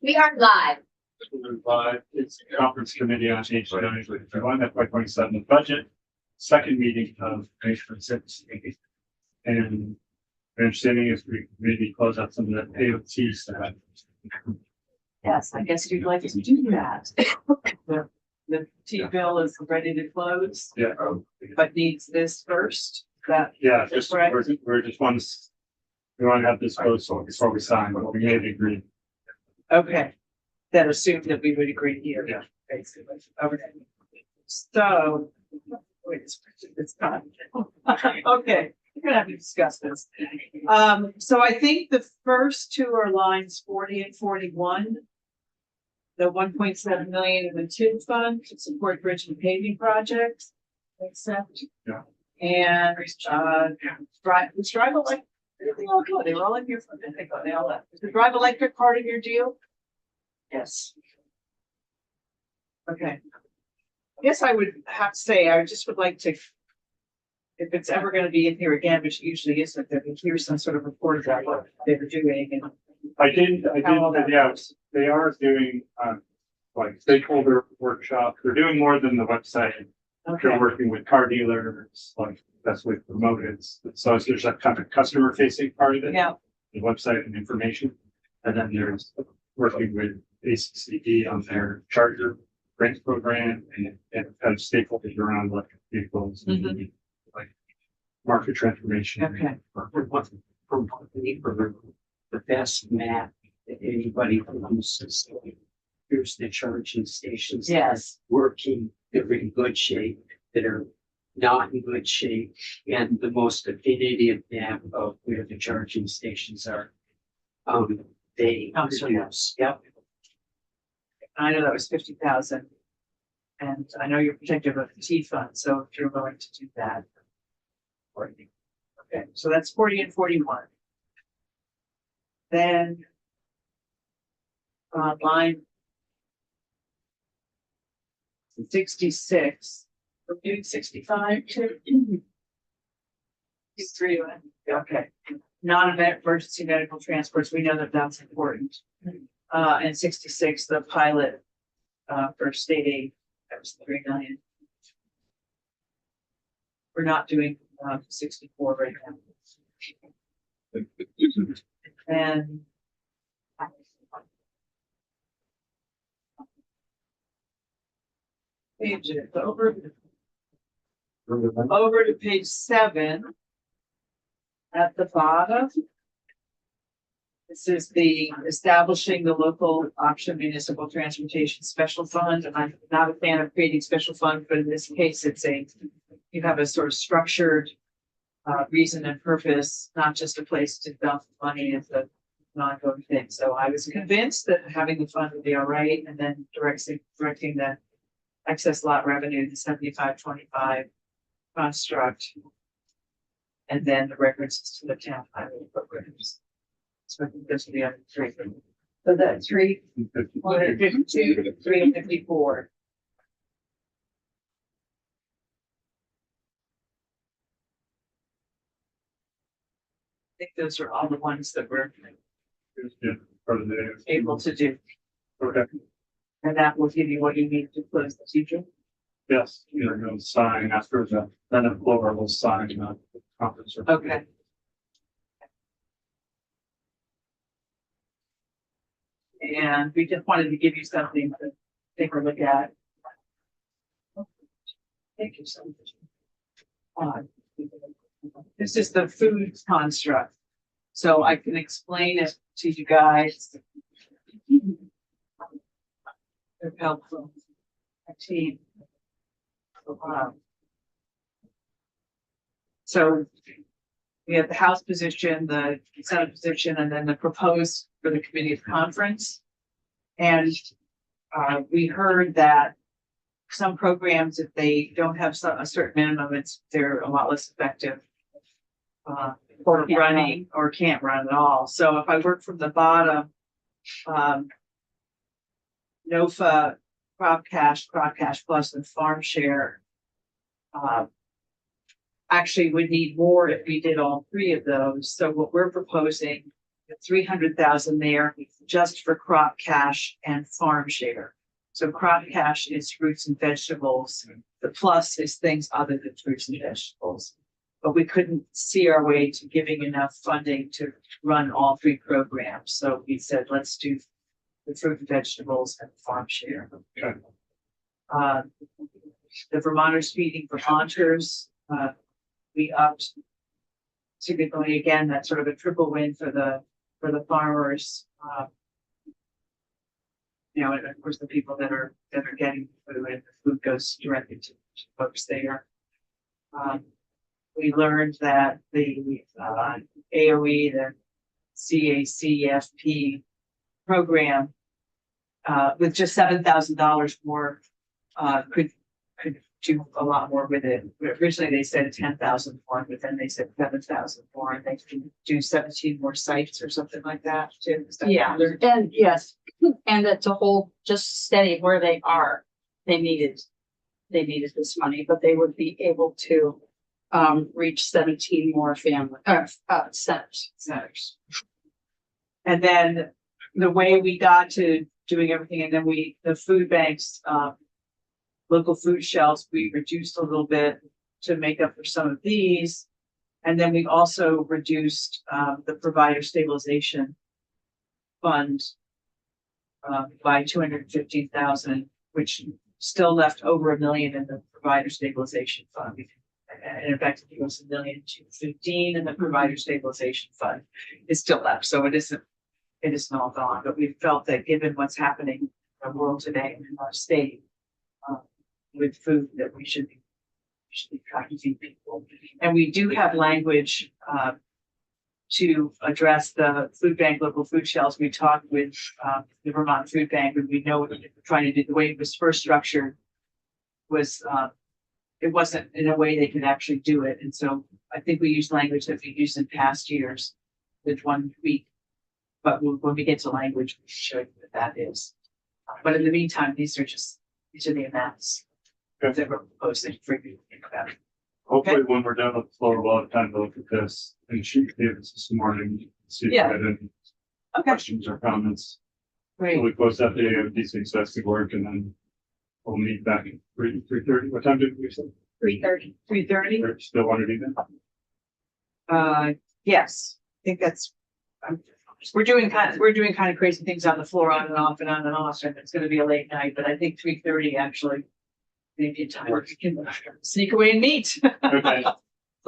We are live. It's the conference committee on H.951 FY27 budget, second meeting of H.6. And my understanding is we maybe close out some of the AOT stuff. Yes, I guess you'd like to do that. The T-bill is ready to close, Yeah. but needs this first. That, Yeah, just, correct? we're just we want to have this closed before we sign, but we may agree. okay. That assumed that we would agree here. Yeah. Basically. Okay. So, wait, it's time. Okay, we're gonna have to discuss this. So I think the first two are lines 40 and 41. The 1.7 million in the TID fund to support bridge and paving projects. Except. Yeah. And, drive electric, they all go, they were all in here for a minute, they all left. Is the drive electric part of your deal? Yes. Okay. I guess I would have to say, I just would like to, if it's ever gonna be in here again, which usually isn't, that we hear some sort of report about what they were doing and. Yeah, they are doing, like stakeholder workshops. They're doing more than the website. Okay, They're working with car dealers, like that's what promoted. So there's that kind of customer facing part of it. yeah, The website and information. And then there's working with ACCD on their charger grant program and kind of stakeholders around electric vehicles and like market transformation. okay, For the best map that anybody produces. Here's the charging stations. that are yes, Working, that are in good shape, that are not in good shape, and the most definitive map of where the charging stations are. They Oh, sorry. produce, yep. I know that was 50,000. And I know you're protective of the T fund, so if you're willing to do that. Okay, so that's 40 and 41. Then. Line. 66, we're doing 65 too. 63, okay. Non-event emergency medical transports, we know that that's important. And 66, the pilot, for state aid, that was 3 million. We're not doing, 64 right now. And. Page over to page 7. At the bottom. This is the establishing the local option municipal transportation special fund. And I'm not a fan of creating special funds, but in this case, you have a sort of structured reason and purpose, not just a place to dump money as a non-going thing. So I was convinced that having the fund would be all right, and then directing the excess lot revenue, the 75-25 construct. And then the references to the town highway programs. So I think those are the other 3. So that's 3, 152, 354. I think those are all the ones that we're Yeah, part of the able to do. okay. And that will give you what you need to close the teacher. Yes, you're going to sign after then a Clover will sign the conference. Okay. And we just wanted to give you something to take a look at. Thank you so much. This is the food construct. So I can explain it to you guys. They're helpful. My team. So we have the House position, the Senate position, and then the proposed for the committee of conference. And we heard that some programs, if they don't have a certain minimum, they're a lot less effective for running or can't run at all. So if I work from the bottom, NOFA, crop cash plus, and farm share actually would need more if we did all 3 of those. So what we're proposing 300,000 there just for crop cash and farm share. So crop cash is fruits and vegetables. The plus is things other than fruits and vegetables. But we couldn't see our way to giving enough funding to run all three programs. So we said, let's do the fruit and vegetables and the farm share. Okay. The Vermonters feeding Vermonters, we upped significantly. Again, that's sort of a triple win for the farmers. You know, and of course, the people that are getting food, and the food goes directly to folks there. We learned that the AOE, the CACFP program, with just $7,000 more, could do a lot more with it. Originally, they said 10,000 more, but then they said 7,000 more, and they can do 17 more sites or something like that too. Is that Yeah, correct? and yes, and that to hold just steady where they are, they needed this money, but they would be able to reach 17 more family centers. And then the way we got to doing everything, and then the food banks, local food shelves, we reduced a little bit to make up for some of these. And then we also reduced the provider stabilization fund by 215,000, which still left over $1 million in the provider stabilization fund. And in fact, it was $1,215,000 in the provider stabilization fund is still left. So it isn't all gone, but we felt that given what's happening in the world today and in our state with food, that we should be trying to feed people. And we do have language to address the food bank, local food shelves. We talked with the Vermont Food Bank, and we know what we're trying to do. The way it was first structured was it wasn't in a way they could actually do it. And so I think we used language that we used in past years with 1 week. But when we get to language, we show you what that is. But in the meantime, these are the amounts that we're proposing for you to think about. Hopefully, when we're done with the floor, we'll have time to look at this, and she gave us this morning, see if we Yeah. had any Okay, questions or comments. So great. we close out these things that's to work, and then we'll meet back at 3:30. What time did we say? 3:30. 3:30? Or still want to do that? Yes, I think that's, we're doing kind of crazy things on the floor, on and off and on and off, and it's gonna be a late night, but I think 3:30 actually maybe a time where we can sneak away and meet. Okay,